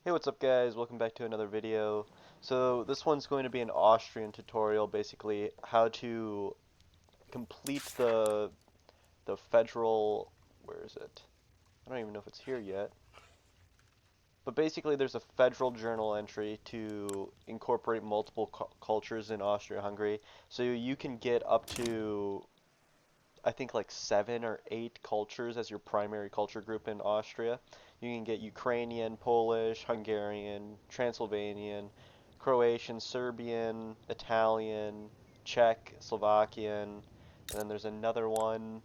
Hey, what's up guys? Welcome back to another video. So this one's going to be an Austrian tutorial, basically how to complete the federal, where is it? I don't even know if it's here yet. But basically there's a federal journal entry to incorporate multiple cultures in Austria-Hungary. So you can get up to I think like 7 or 8 cultures as your primary culture group in Austria. You can get Ukrainian, Polish, Hungarian, Transylvanian, Croatian, Serbian, Italian, Czech, Slovakian, and then there's another one.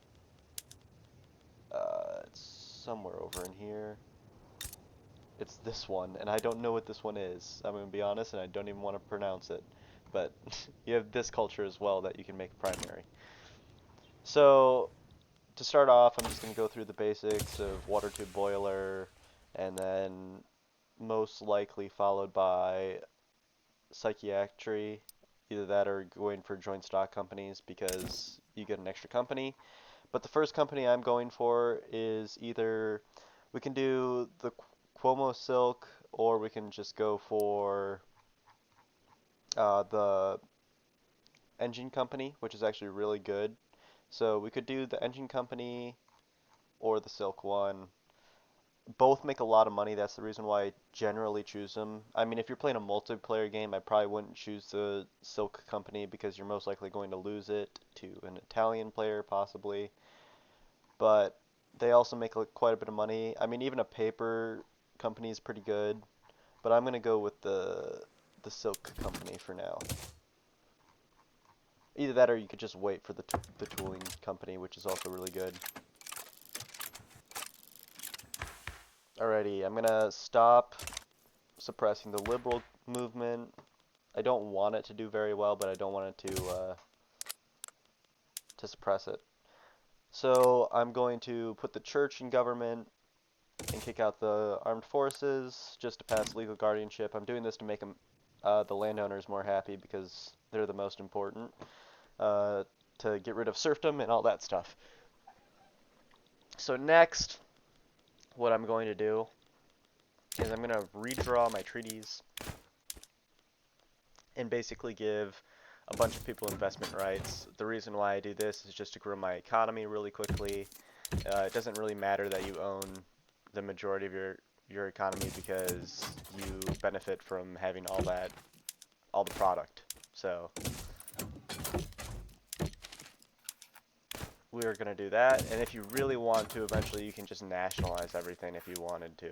It's somewhere over in here. It's this one, and I don't know what this one is. I'm gonna be honest, and I don't even want to pronounce it. But you have this culture as well that you can make primary. So to start off, I'm just going to go through the basics of water tube boiler, and then most likely followed by psychiatry. Either that or going for joint stock companies because you get an extra company. But the first company I'm going for is either we can do the Cuomo Silk or we can just go for the engine company, which is actually really good. So we could do the engine company or the Silk one. Both make a lot of money. That's the reason why I generally choose them. I mean, if you're playing a multiplayer game, I probably wouldn't choose the Silk Company because you're most likely going to lose it to an Italian player, possibly. But they also make quite a bit of money. I mean, even a paper company is pretty good. But I'm gonna go with the Silk Company for now. Either that or you could just wait for the tooling company, which is also really good. Alrighty, I'm gonna stop suppressing the liberal movement. I don't want it to do very well, but I don't want it to suppress it. So I'm going to put the church in government and kick out the armed forces just to pass legal guardianship. I'm doing this to make the landowners more happy because they're the most important. To get rid of serfdom and all that stuff. So next, what I'm going to do is I'm going to redraw my treaties and basically give a bunch of people investment rights. The reason why I do this is just to grow my economy really quickly. It doesn't really matter that you own the majority of your economy because you benefit from having all the product. So we're going to do that, and if you really want to, eventually you can just nationalize everything if you wanted to.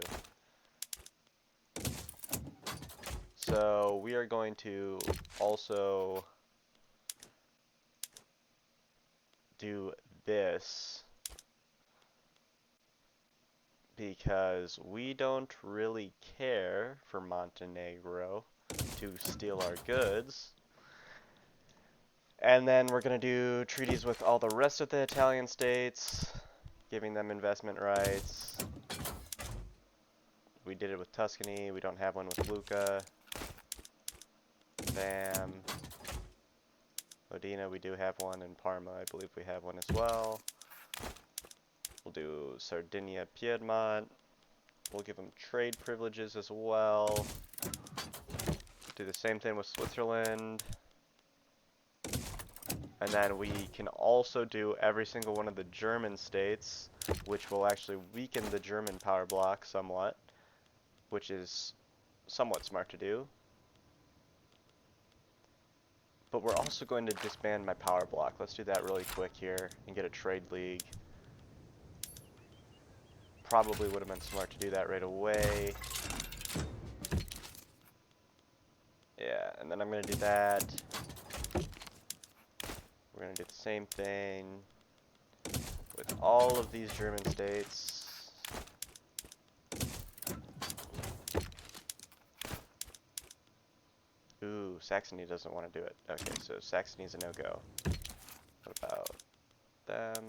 So we are going to also do this because we don't really care for Montenegro to steal our goods. And then we're going to do treaties with all the rest of the Italian states, giving them investment rights. We did it with Tuscany. We don't have one with Lucca. Bam. Modena, we do have one. In Parma, I believe we have one as well. We'll do Sardinia, Piedmont. We'll give them trade privileges as well. Do the same thing with Switzerland. And then we can also do every single one of the German states, which will actually weaken the German power bloc somewhat, which is somewhat smart to do. But we're also going to disband my power block. Let's do that really quick here and get a trade league. Probably would have been smart to do that right away. Yeah, and then I'm going to do that. We're going to do the same thing with all of these German states. Ooh, Saxony doesn't want to do it. Okay, so Saxony's a no-go. What about them?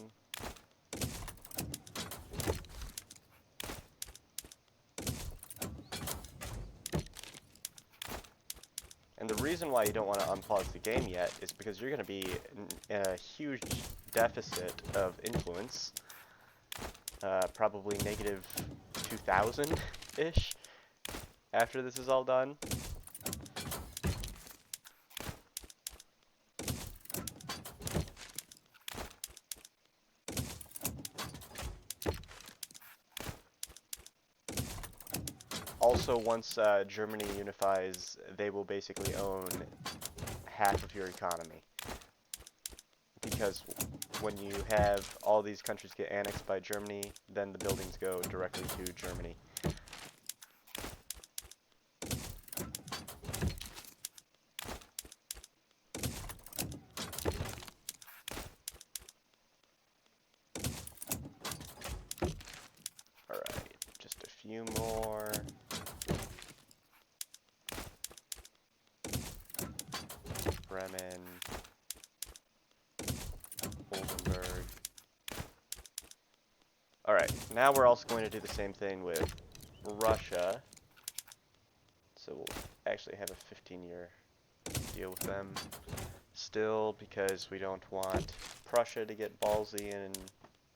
And the reason why you don't want to unpause the game yet is because you're going to be in a huge deficit of influence. Probably negative 2,000-ish. after this is all done. Also, once Germany unifies, they will basically own half of your economy. Because when you have all these countries get annexed by Germany, then the buildings go directly to Germany. Alright, just a few more. Bremen. Oldenburg. Alright, now we're also going to do the same thing with Russia. So we'll actually have a 15-year deal with them still, because we don't want Prussia to get ballsy and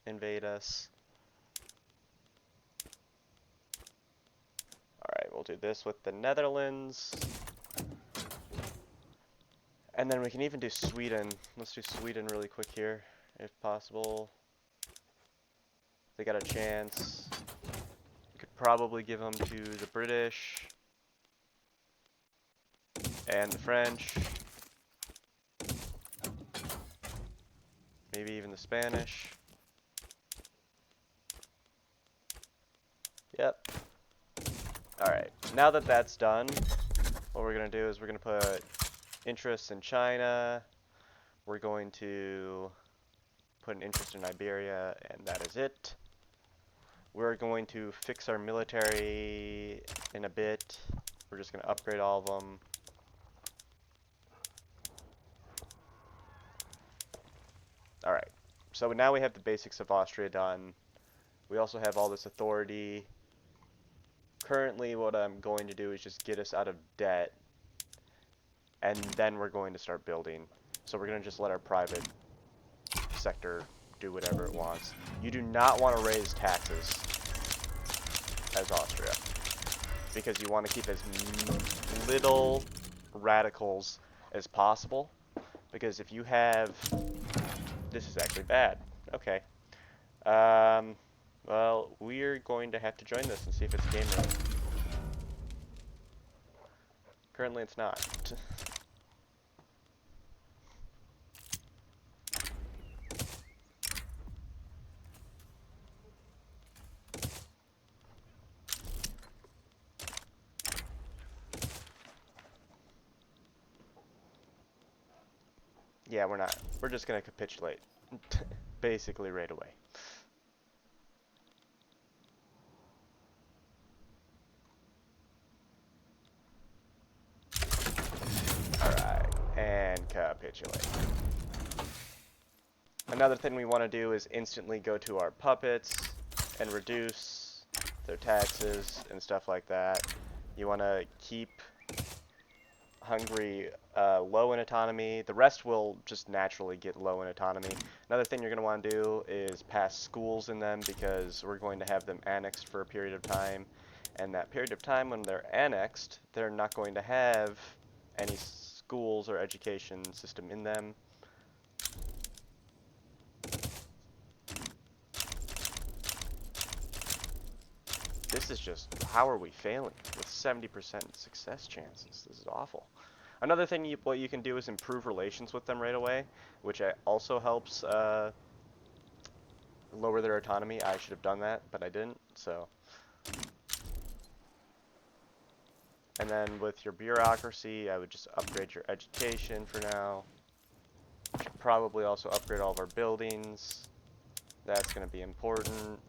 invade us. Alright, we'll do this with the Netherlands. And then we can even do Sweden. Let's do Sweden really quick here, if possible. They got a chance. We could probably give them to the British and the French. Maybe even the Spanish. Yep. Alright, now that that's done, what we're going to do is we're going to put interests in China. We're going to put an interest in Iberia, and that is it. We're going to fix our military in a bit. We're just going to upgrade all of them. Alright, so now we have the basics of Austria done. We also have all this authority. Currently, what I'm going to do is just get us out of debt, and then we're going to start building. So we're going to just let our private sector do whatever it wants. You do not want to raise taxes as Austria, because you want to keep as little radicals as possible, because if you have... This is actually bad. Okay. Well, we're going to have to join this and see if it's game ready. Currently it's not. Yeah, we're not. We're just gonna capitulate. Basically right away. Alright, and capitulate. Another thing we want to do is instantly go to our puppets and reduce their taxes and stuff like that. You want to keep Hungary low in autonomy. The rest will just naturally get low in autonomy. Another thing you're going to want to do is pass schools in them, because we're going to have them annexed for a period of time. And that period of time when they're annexed, they're not going to have any schools or education system in them. This is just, how are we failing with 70% success chances? This is awful. Another thing what you can do is improve relations with them right away, which also helps lower their autonomy. I should have done that, but I didn't, so. And then with your bureaucracy, I would just upgrade your education for now. Should probably also upgrade all of our buildings. That's going to be important.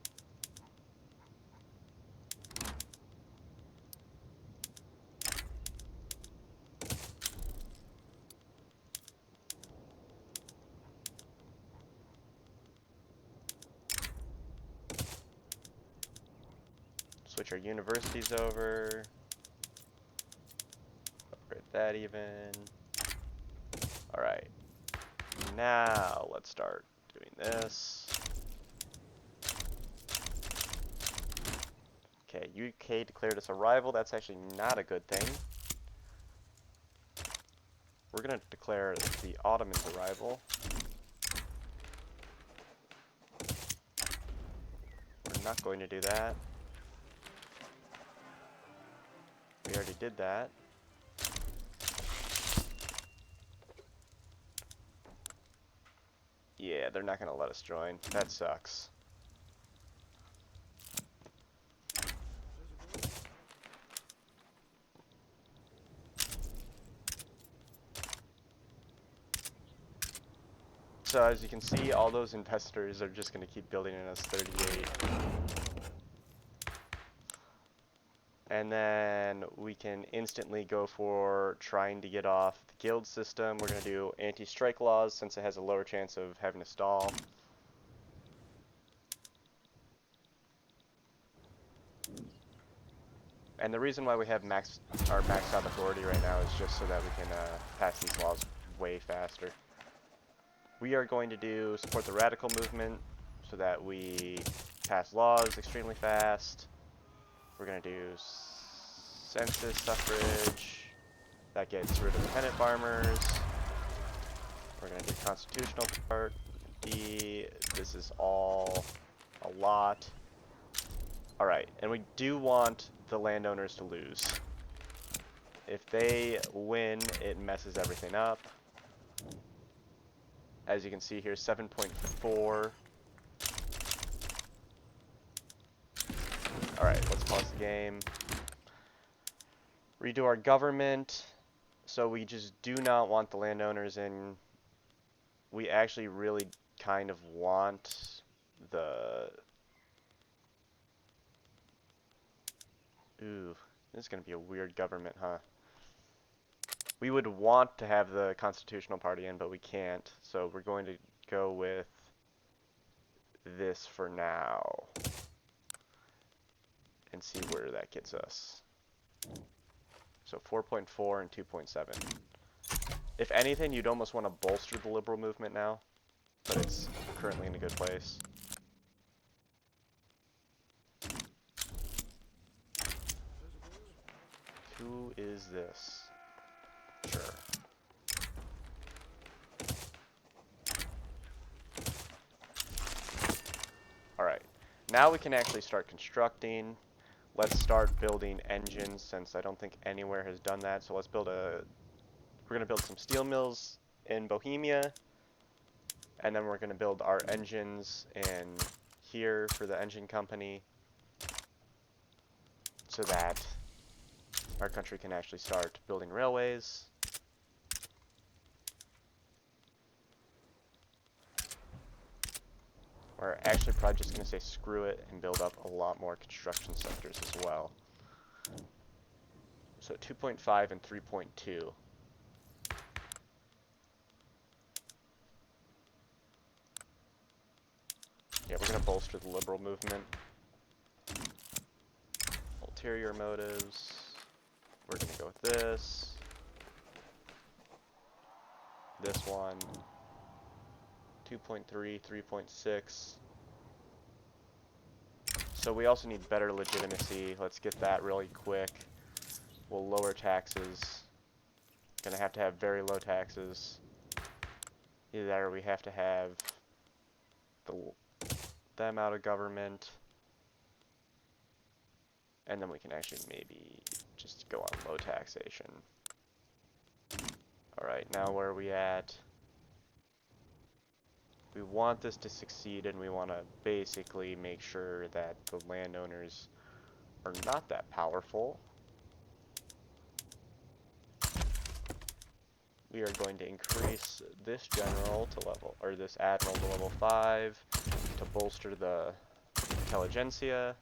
Switch our universities over. Upgrade that even. Alright. Now let's start doing this. Okay, UK declared us a rival. That's actually not a good thing. We're going to declare the Ottomans a rival. We're not going to do that. We already did that. Yeah, they're not going to let us join. That sucks. So as you can see, all those investors are just going to keep building in us 38. And then we can instantly go for trying to get off the guild system. We're going to do anti-strike laws since it has a lower chance of having to stall. And the reason why we have maxed out authority right now is just so that we can pass these laws way faster. We are going to do support the radical movement so that we pass laws extremely fast. We're going to do census suffrage. That gets rid of dependent farmers. We're going to do constitutional part. This is all a lot. Alright, and we do want the landowners to lose. If they win, it messes everything up. As you can see here, 7.4. Alright, let's pause the game. Redo our government. So we just do not want the landowners in. We actually really kind of want the... Ooh, this is going to be a weird government, huh? We would want to have the Constitutional Party in, but we can't. So we're going to go with this for now. And see where that gets us. So 4.4 and 2.7. If anything, you'd almost want to bolster the liberal movement now, but it's currently in a good place. Who is this? Sure. Alright, now we can actually start constructing. Let's start building engines since I don't think anywhere has done that. So let's build we're going to build some steel mills in Bohemia. And then we're going to build our engines in here for the engine company. So that our country can actually start building railways. We're actually probably just going to say screw it and build up a lot more construction sectors as well. So 2.5 and 3.2. Yeah, we're going to bolster the liberal movement. Ulterior motives. We're going to go with this. This one. 2.3, 3.6. So we also need better legitimacy. Let's get that really quick. We'll lower taxes. Gonna have to have very low taxes. Either that or we have to have them out of government. And then we can actually maybe just go on low taxation. Alright, now where are we at? We want this to succeed, and we want to basically make sure that the landowners are not that powerful. We are going to increase this general to level, or this admiral to level 5 to bolster the intelligentsia.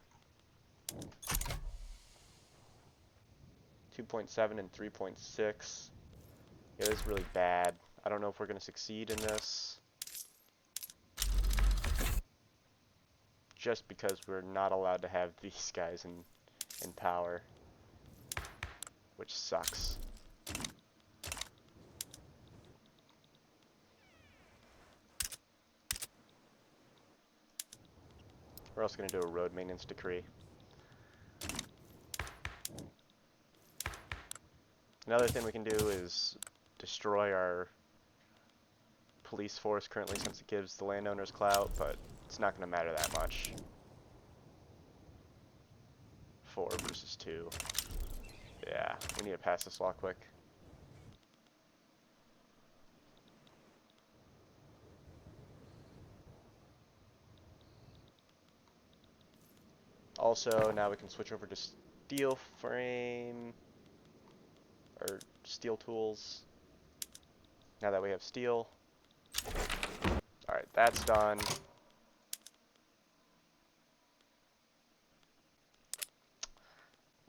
2.7 and 3.6. Yeah, this is really bad. I don't know if we're going to succeed in this. Just because we're not allowed to have these guys in power. Which sucks. We're also going to do a road maintenance decree. Another thing we can do is destroy our police force currently, since it gives the landowners clout, but it's not going to matter that much. 4 versus 2. Yeah, we need to pass this law quick. Also, now we can switch over to steel frame, or steel tools, now that we have steel. Alright, that's done.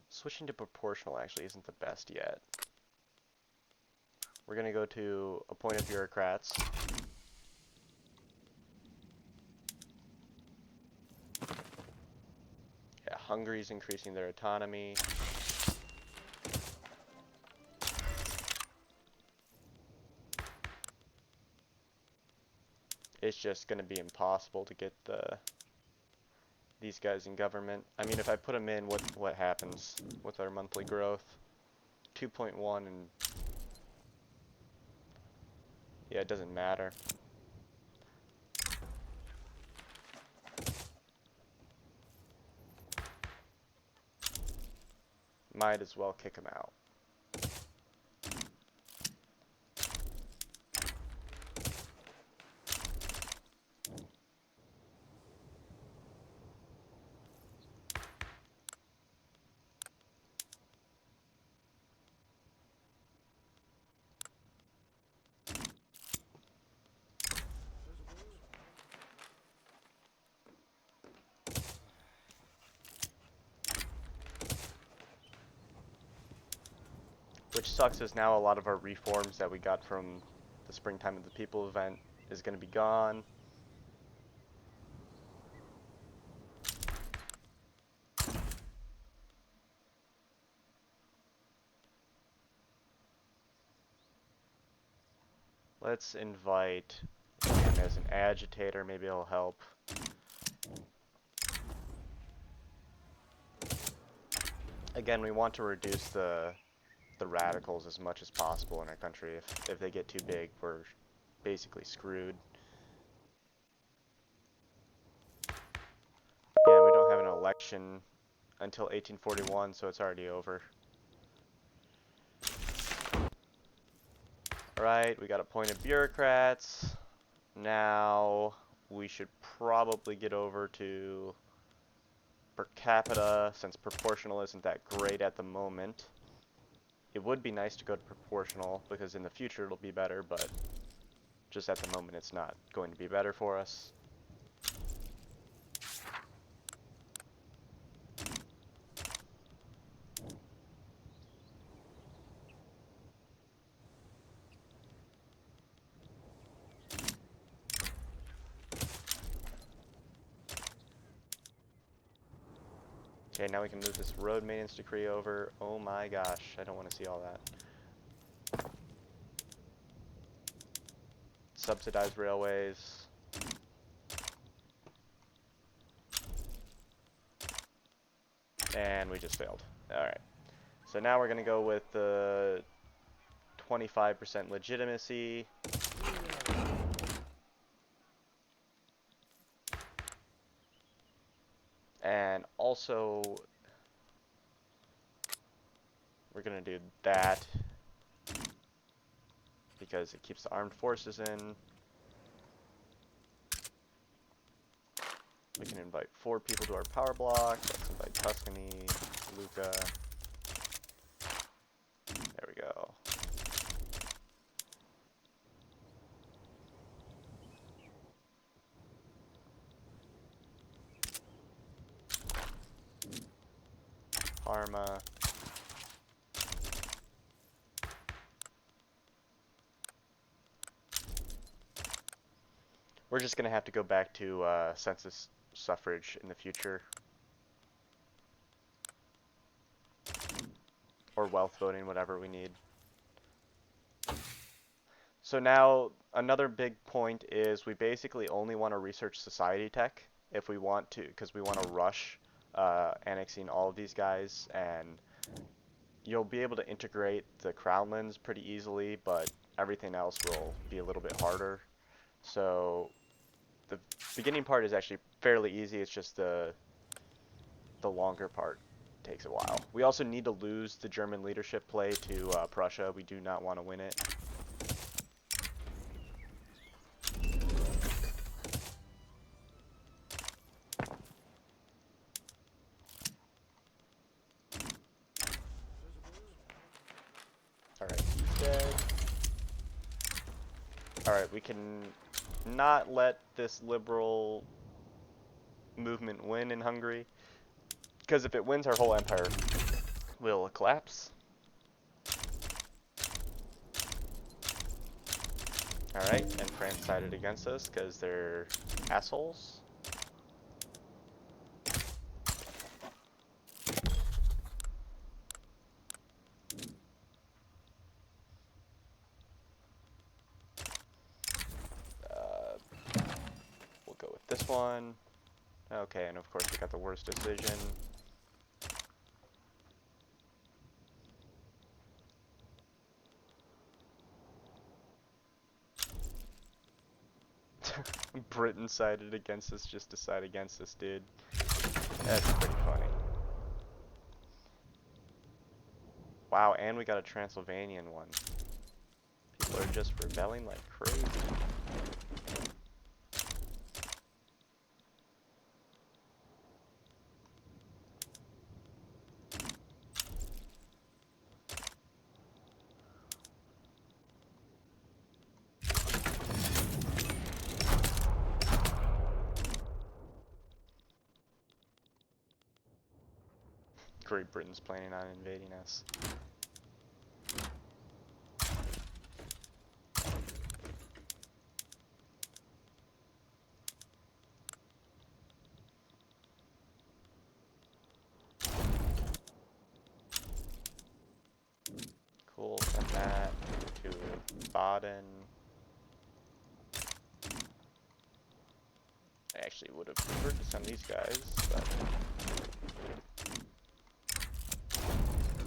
Switching to proportional actually isn't the best yet. We're going to go to appointed bureaucrats. Yeah, Hungary's increasing their autonomy. It's just going to be impossible to get these guys in government. I mean, if I put them in, what happens with our monthly growth? 2.1, and yeah, it doesn't matter. Might as well kick them out. Which sucks is now a lot of our reforms that we got from the Springtime of the People event is going to be gone. Let's invite him as an agitator, maybe it'll help. Again, we want to reduce the radicals as much as possible in our country. If they get too big, we're basically screwed. Again, we don't have an election until 1841, so it's already over. Alright, we got appointed bureaucrats. Now we should probably get over to per capita, since proportional isn't that great at the moment. It would be nice to go to proportional, because in the future it'll be better, but just at the moment it's not going to be better for us. Okay, now we can move this road maintenance decree over. Oh my gosh, I don't want to see all that. Subsidized railways. And we just failed. Alright. So now we're going to go with the 25% legitimacy. And also, we're going to do that because it keeps the armed forces in. We can invite 4 people to our power block. Let's invite Tuscany, Lucca. There we go. Parma. We're just going to have to go back to census suffrage in the future. Or wealth voting, whatever we need. So now, another big point is we basically only want to research society tech if we want to, because we want to rush annexing all of these guys and you'll be able to integrate the crownlands pretty easily, but everything else will be a little bit harder. So the beginning part is actually fairly easy. It's just the longer part takes a while. We also need to lose the German leadership play to Prussia. We do not want to win it. Alright, he's dead. Alright, we can not let this liberal movement win in Hungary, because if it wins, our whole empire will collapse. Alright, and France sided against us because they're assholes. We'll go with this one. Okay, and of course we got the worst decision. Britain sided against us just to side against us, dude. That's pretty funny. Wow, and we got a Transylvanian one. People are just rebelling like crazy. Great Britain's planning on invading us. Cool, send that to Baden. I actually would have preferred to send these guys, but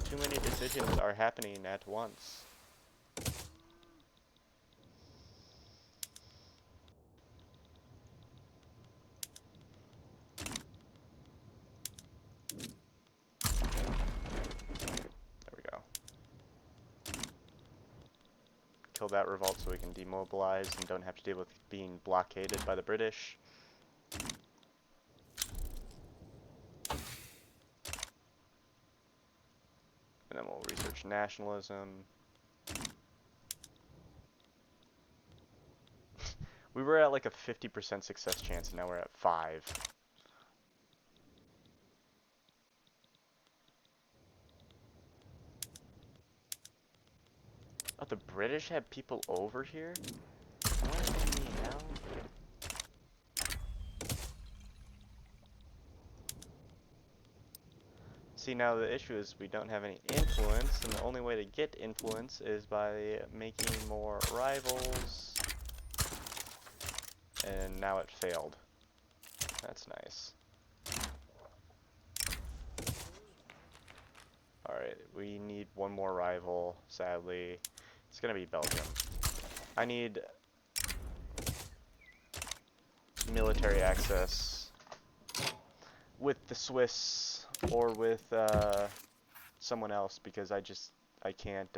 too many decisions are happening at once. There we go. Kill that revolt so we can demobilize and don't have to deal with being blockaded by the British. And then we'll research nationalism. We were at like a 50% success chance, and now we're at 5. Oh, the British had people over here? What in the hell? See, now the issue is we don't have any influence, and the only way to get influence is by making more rivals. And now it failed. That's nice. Alright, we need one more rival, sadly. It's gonna be Belgium. I need military access with the Swiss or with someone else, because I can't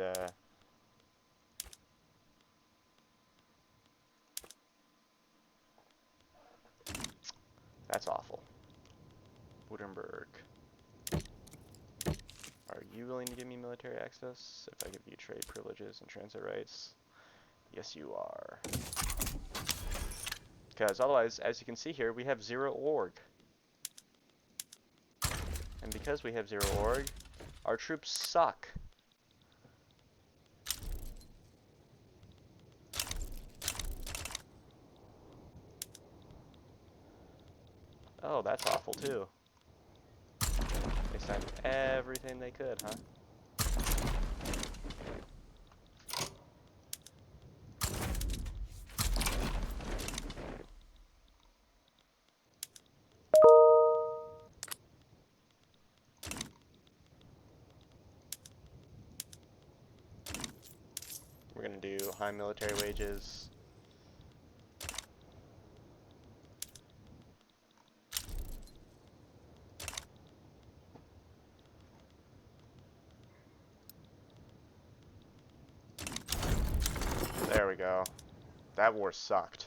that's awful. Wittenberg. Are you willing to give me military access if I give you trade privileges and transit rights? Yes, you are. Because otherwise, as you can see here, we have 0 org. And because we have 0 org, our troops suck. Oh, that's awful too. They sent everything they could, huh? going to do high military wages. There we go. That war sucked.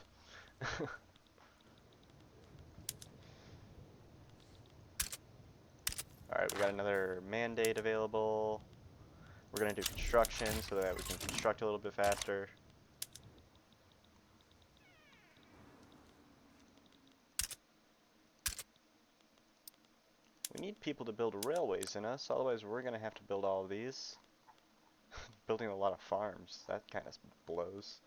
Alright, we got another mandate available. We're going to do construction so that we can construct a little bit faster. We need people to build railways in us, otherwise we're going to have to build all of these. Building a lot of farms, that kind of blows.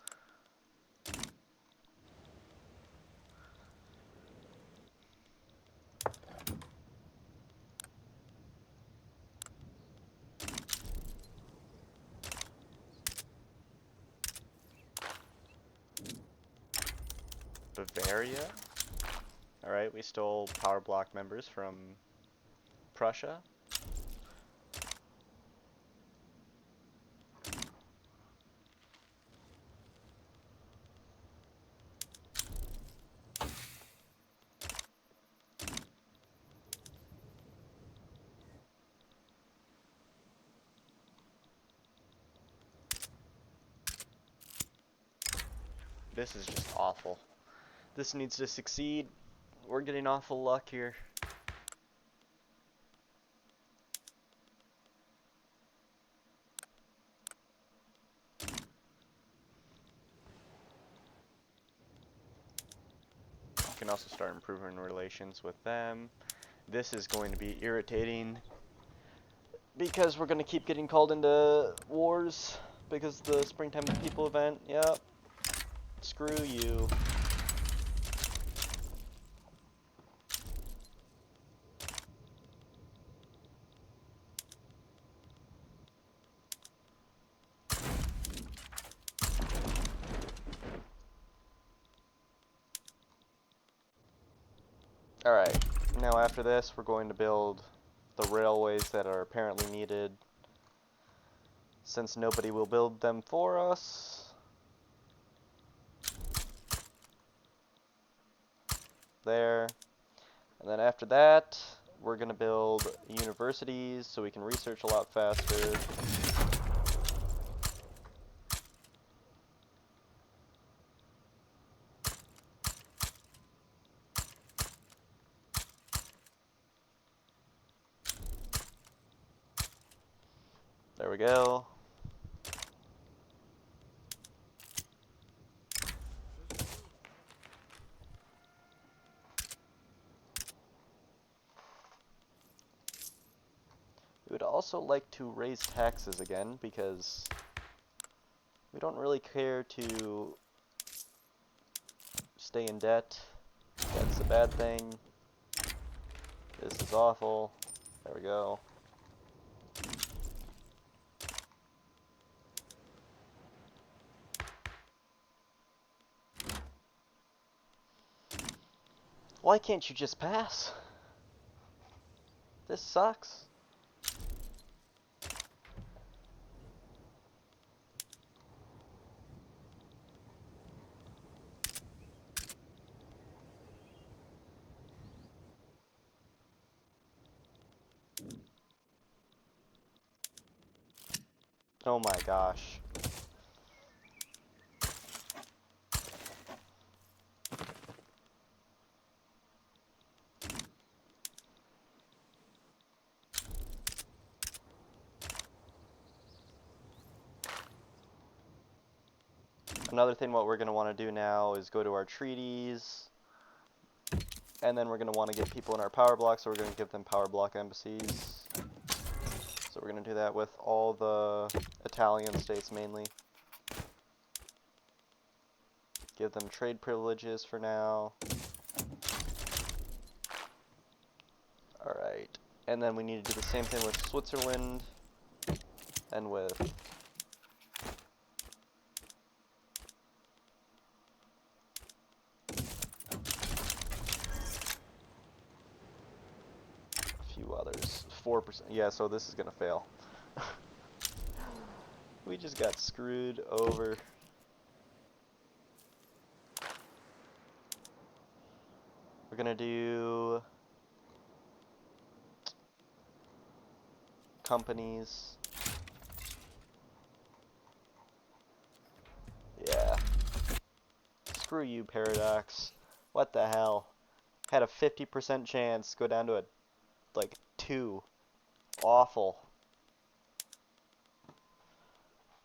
Bavaria. Alright, we stole power block members from Prussia. This is just awful. This needs to succeed. We're getting awful luck here. We can also start improving relations with them. This is going to be irritating because we're going to keep getting called into wars because the Springtime of the People event. Yep. Screw you. Alright, now after this we're going to build the railways that are apparently needed since nobody will build them for us. There. And then after that, we're going to build universities so we can research a lot faster. There we go. We would also like to raise taxes again because we don't really care to stay in debt. That's a bad thing. This is awful. There we go. Why can't you just pass? This sucks. Oh my gosh. Another thing what we're going to want to do now is go to our treaties, and then we're going to want to get people in our power blocks, so we're going to give them power block embassies. So we're going to do that with all the Italian states mainly. Give them trade privileges for now. Alright, and then we need to do the same thing with Switzerland and with a few others. 4%. Yeah, so this is going to fail. We just got screwed over. We're gonna do companies. Yeah. Screw you, Paradox. What the hell? Had a 50% chance, go down to a, like, 2. Awful.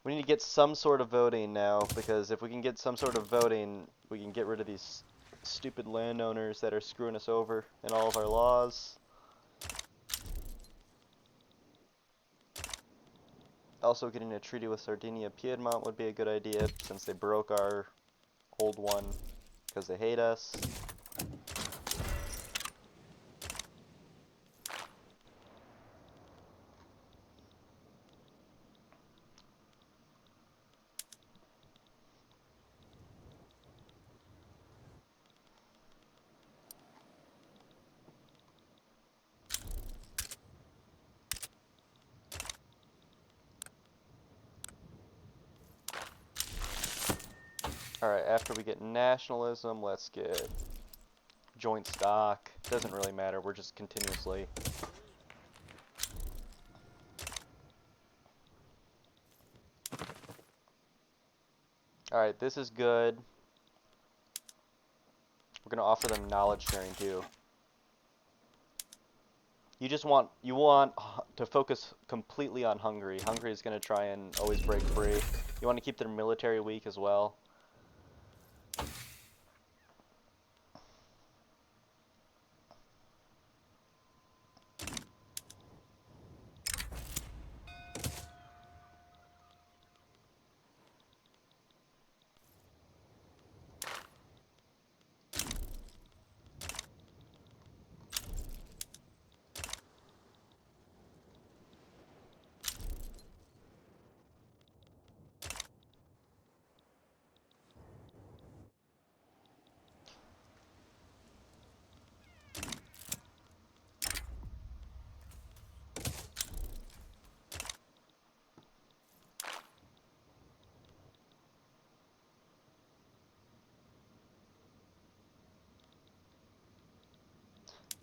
We need to get some sort of voting now, because if we can get some sort of voting, we can get rid of these stupid landowners that are screwing us over in all of our laws. Also, getting a treaty with Sardinia Piedmont would be a good idea, since they broke our old one, because they hate us. Alright, after we get nationalism, let's get joint stock. Doesn't really matter, we're just continuously. Alright, this is good. We're gonna offer them knowledge sharing too. You want to focus completely on Hungary. Hungary is gonna try and always break free. You want to keep their military weak as well.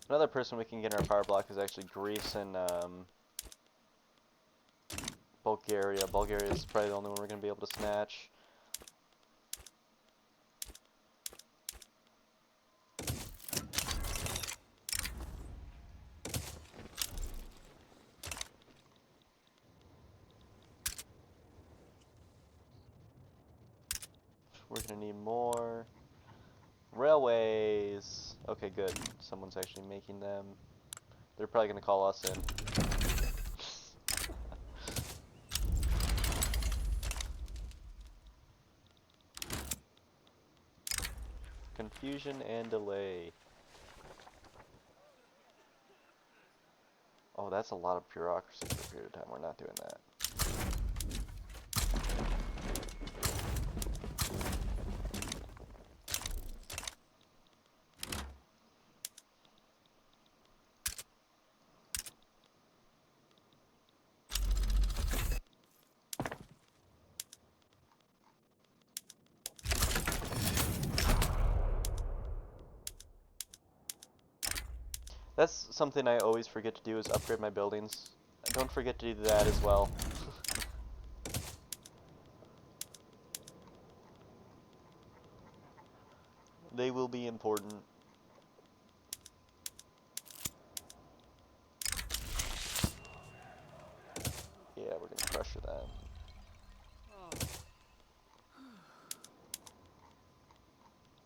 Another person we can get in our power block is actually Greece and Bulgaria. Bulgaria is probably the only one we're going to be able to snatch. We're going to need more railways. Okay, good. Someone's actually making them. They're probably going to call us in. Confusion and delay. Oh, that's a lot of bureaucracy for a period of time. We're not doing that. That's something I always forget to do, is upgrade my buildings. Don't forget to do that as well. They will be important. Yeah, we're gonna pressure them.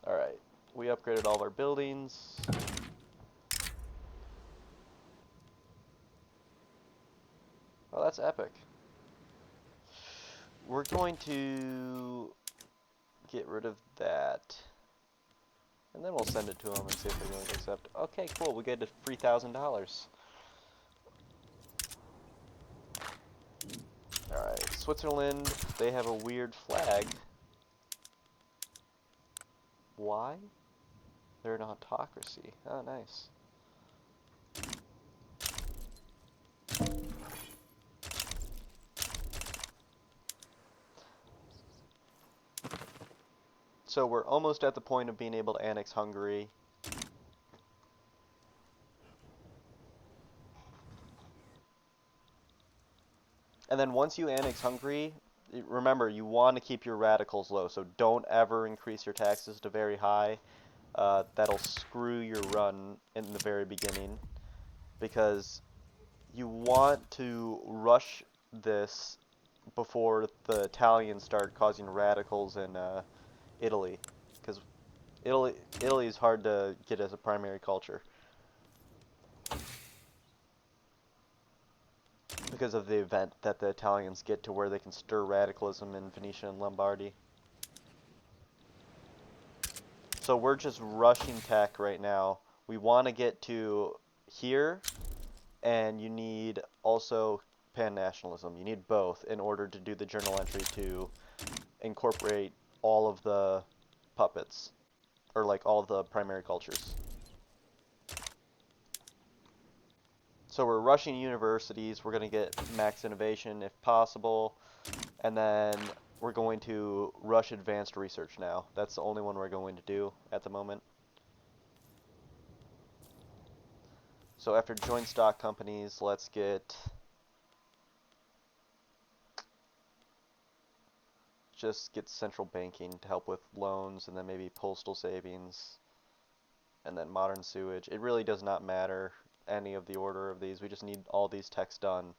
Alright, we upgraded all of our buildings. Oh, that's epic. We're going to get rid of that. And then we'll send it to them and see if they're going to accept. Okay, cool, we get $3,000. Alright, Switzerland, they have a weird flag. Why? They're an autocracy. Oh, nice. So we're almost at the point of being able to annex Hungary. And then once you annex Hungary, remember, you want to keep your radicals low, so don't ever increase your taxes to very high. That'll screw your run in the very beginning, because you want to rush this before the Italians start causing radicals in Italy, because Italy is hard to get as a primary culture because of the event that the Italians get to where they can stir radicalism in Venetia and Lombardy. So we're just rushing tech right now. We want to get to here, and you need also pan-nationalism. You need both in order to do the journal entry to incorporate all of the puppets, or like all of the primary cultures. So we're rushing universities. We're going to get max innovation if possible, and then we're going to rush advanced research now. That's the only one we're going to do at the moment. So after joint stock companies, let's get central banking to help with loans, and then maybe postal savings, and then modern sewage. It really does not matter any of the order of these. We just need all these techs done.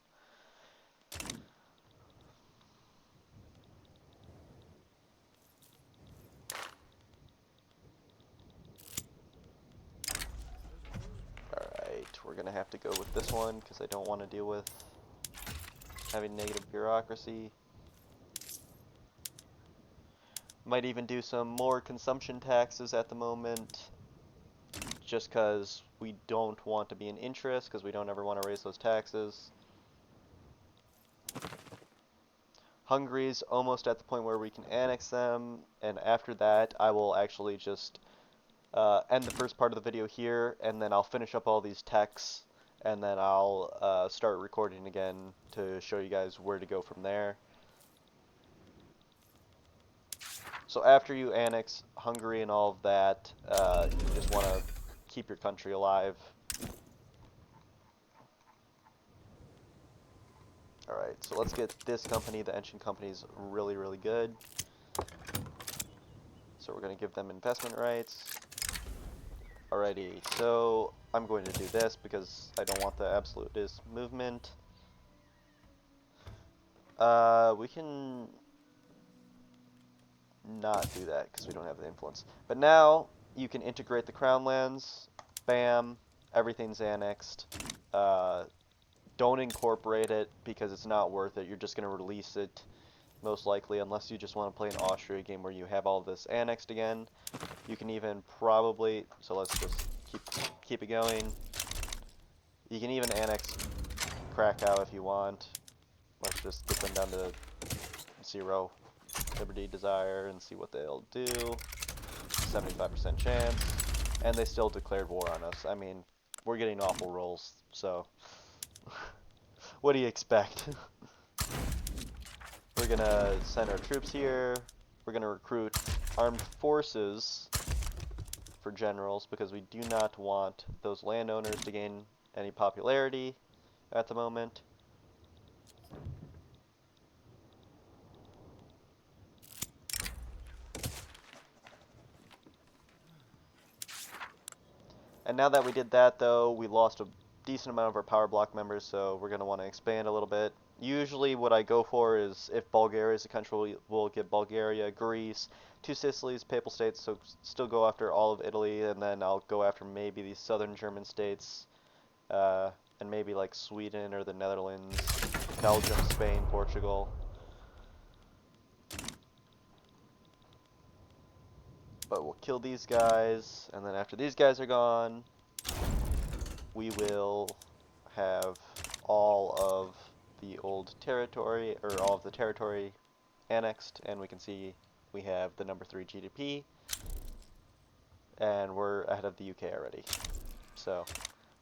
Alright, we're going to have to go with this one because I don't want to deal with having negative bureaucracy. Might even do some more consumption taxes at the moment, just because we don't want to be in interest, because we don't ever want to raise those taxes. Hungary's almost at the point where we can annex them, and after that I will actually just end the first part of the video here, and then I'll finish up all these texts, and then I'll start recording again to show you guys where to go from there. So after you annex Hungary and all of that, you just want to keep your country alive. Alright, so let's get this company, the Engine Company's really, really good. So we're going to give them investment rights. Alrighty, so I'm going to do this because I don't want the absolutist movement. We can not do that because we don't have the influence. But now you can integrate the crown lands. Bam, everything's annexed. Don't incorporate it because it's not worth it. You're just going to release it most likely, unless you just want to play an Austria game where you have all this annexed again. You can even probably, so let's just keep it going. You can even annex Krakow if you want. Let's just get them down to 0 liberty desire and see what they'll do. 75% chance, and they still declared war on us. I mean, we're getting awful rolls, so what do you expect? We're gonna send our troops here. We're gonna recruit armed forces for generals because we do not want those landowners to gain any popularity at the moment. And now that we did that, though, we lost a decent amount of our power block members, so we're going to want to expand a little bit. Usually what I go for is, if Bulgaria is a country, we'll get Bulgaria, Greece, 2 Sicilies, Papal States, so still go after all of Italy, and then I'll go after maybe these southern German states, and maybe like Sweden or the Netherlands, Belgium, Spain, Portugal. But we'll kill these guys, and then after these guys are gone, we will have all of the old territory, or all of the territory annexed, and we can see we have the number 3 GDP, and we're ahead of the UK already. So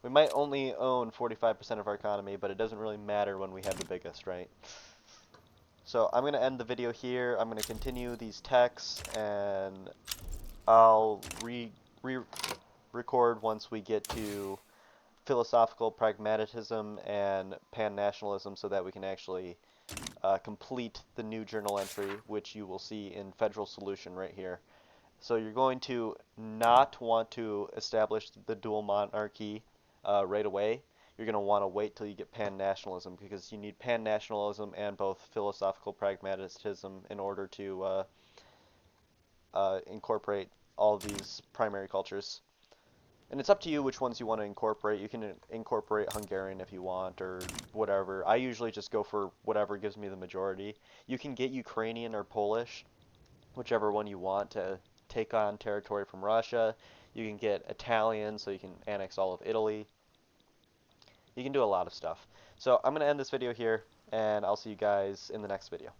we might only own 45% of our economy, but it doesn't really matter when we have the biggest, right? So I'm going to end the video here. I'm going to continue these texts, and I'll re-record once we get to philosophical pragmatism and pan-nationalism so that we can actually complete the new journal entry, which you will see in Federal Solution right here. So you're going to not want to establish the dual monarchy right away. You're going to want to wait till you get pan-nationalism because you need pan-nationalism and both philosophical pragmatism in order to incorporate all these primary cultures. And it's up to you which ones you want to incorporate. You can incorporate Hungarian if you want or whatever. I usually just go for whatever gives me the majority. You can get Ukrainian or Polish, whichever one you want to take on territory from Russia. You can get Italian so you can annex all of Italy. You can do a lot of stuff. So I'm going to end this video here, and I'll see you guys in the next video.